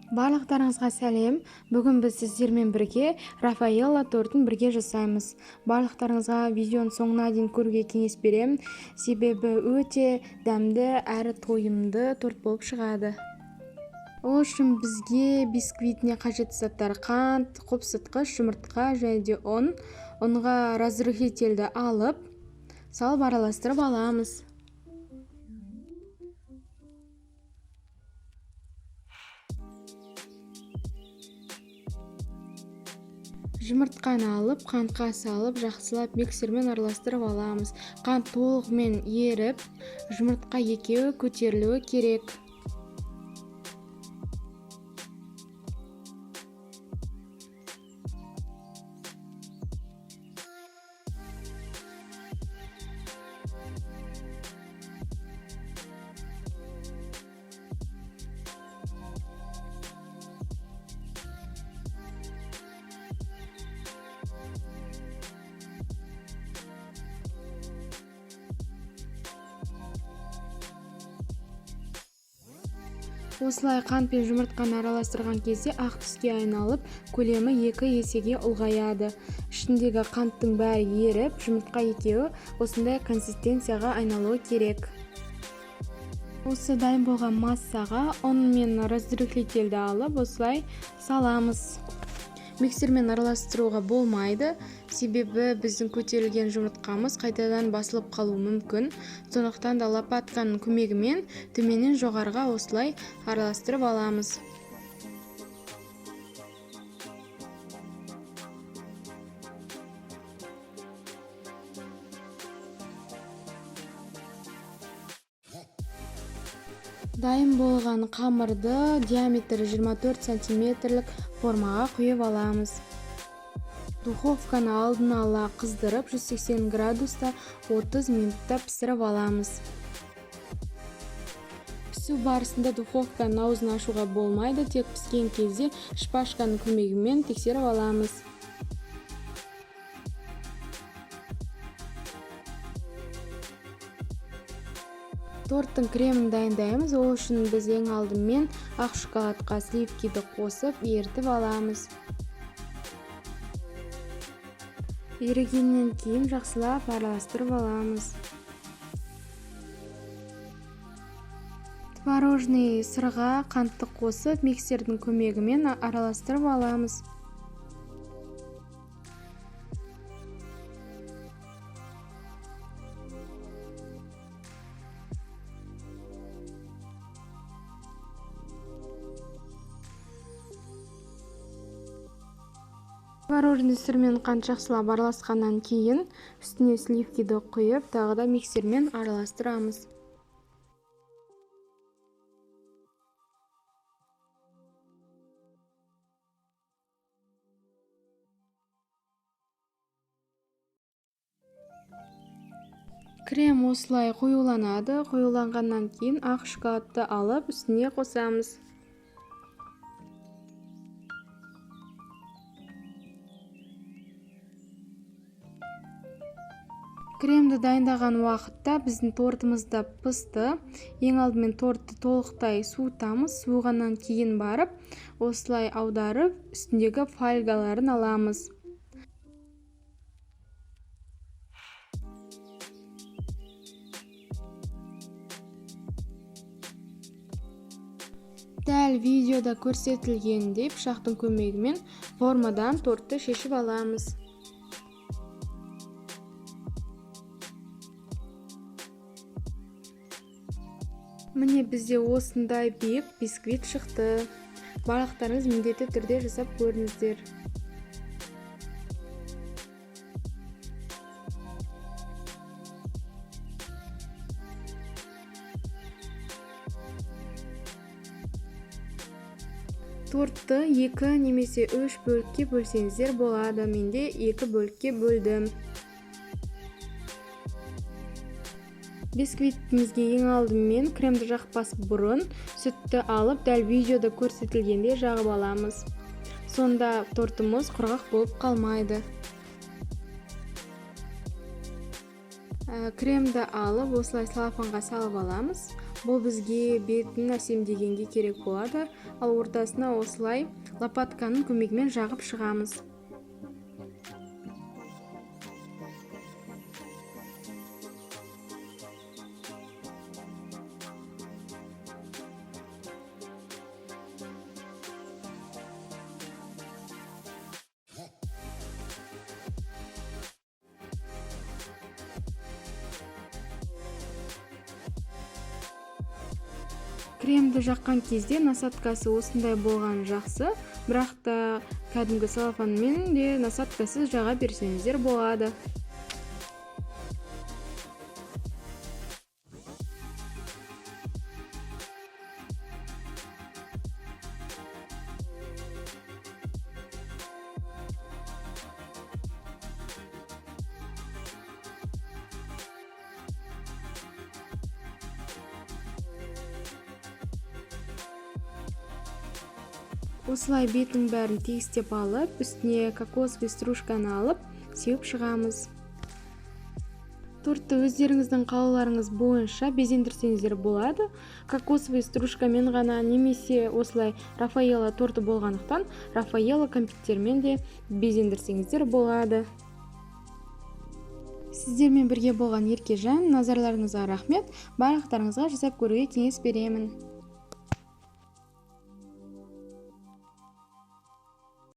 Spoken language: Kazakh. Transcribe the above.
Барлықтарыңызға сәлем. Бүгін біз сіздермен бірге Рафаэлло тортын бірге жасаймыз. Барлықтарыңызға видеоның соңына дейін көруге кеңес беремін, себебі өте дәмді әрі тойымды торт болып шығады. Ол үшін бізге бисквитіне қажетті заттар: қант, қопсытқыш, жұмыртқа және де ұн. Ұнға разрыхлительді алып, салып араластырып аламыз. Жұмыртқаны алып, қантқа салып, жақсылап миксермен араластырып аламыз. Қант толығымен еріп, жұмыртқа екеуі көтерілуі керек. Осылай қант пен жұмыртқаны араластырған кезде ақ түске айналып, көлемі 2 есеге ұлғаяды. Ішіндегі қанттың бәрі еріп, жұмыртқа екеуі осындай консистенцияға айналуы керек. Осы дайын болған массаға ұн мен разрыхлительді алып, осылай саламыз. Миксермен араластыруға болмайды, себебі біздің көтерілген жұмыртқамыз қайтадан басылып қалуы мүмкін. Сондықтан да лопатканың көмегімен төменнен жоғарыға осылай араластырып аламыз. Дайын болған қамырды диаметрі 24 сантиметрлік формаға құйып аламыз. Духовканы алдын ала қыздырып, 180 градуста 30 минутта пісіріп аламыз. Пісу барысында духовканың аузын ашуға болмайды, тек піскен кезде шпажканың көмегімен тексеріп аламыз. Торттың кремін дайындаймыз. Ол үшін біз ең алдымен ақ шоколадқа сливкиді қосып, ерітіп аламыз. Ерігеннен кейін жақсылап араластырып аламыз. Творожный сырға қантты қосып, миксердің көмегімен араластырып аламыз. Творожный сыр мен қант жақсылап араласқаннан кейін үстіне сливкиді құйып, тағы да миксермен араластырамыз. Крем осылай қоюланады. Қоюланғаннан кейін ақ шоколадты алып, үстіне қосамыз. Кремді дайындаған уақытта біздің тортымыз да пысты. Ең алдымен тортты толықтай суытамыз. Суығаннан кейін барып, осылай аударып, үстіндегі фольгаларын аламыз. Дәл видеода көрсетілгендей пышақтың көмегімен формадан тортты шешіп аламыз. Міне бізде осындай биік бисквит шықты. Барлықтарыңыз міндетті түрде жасап көріңіздер. Тортты 2 немесе 3 бөлікке бөлсеңіздер болады. Менде 2 бөлікке бөлдім. Бисквитімізге ең алдымен кремді жақпас бұрын сүтті алып, дәл видеода көрсетілгенде жағып аламыз. Сонда тортымыз құрғақ болып қалмайды. Кремді алып, осылай салафанға салып аламыз. Бұл бізге бетін әсемдегенге керек болады, ал ортасына осылай лопатканың көмегімен жағып шығамыз. Кремді жаққан кезде насадкасы осындай болған жақсы, бірақ та кәдімгі целлофанмен де насадкасыз жаға берсеңіздер болады. Осылай беттің бәрін тегістеп алып, үстіне кокосовый стружканы алып, сеуіп шығамыз. Тортты өздеріңіздің қалауларыңыз бойынша безендірсеңіздер болады. Кокосовый стружкамен ғана, немесе осылай Рафаэлло торты болғандықтан, Рафаэлло кәмпиттермен де безендірсеңіздер болады. Сіздермен бірге болған Еркежан, назарларыңызға рахмет. Барлықтарыңызға жасап көруге кеңес беремін.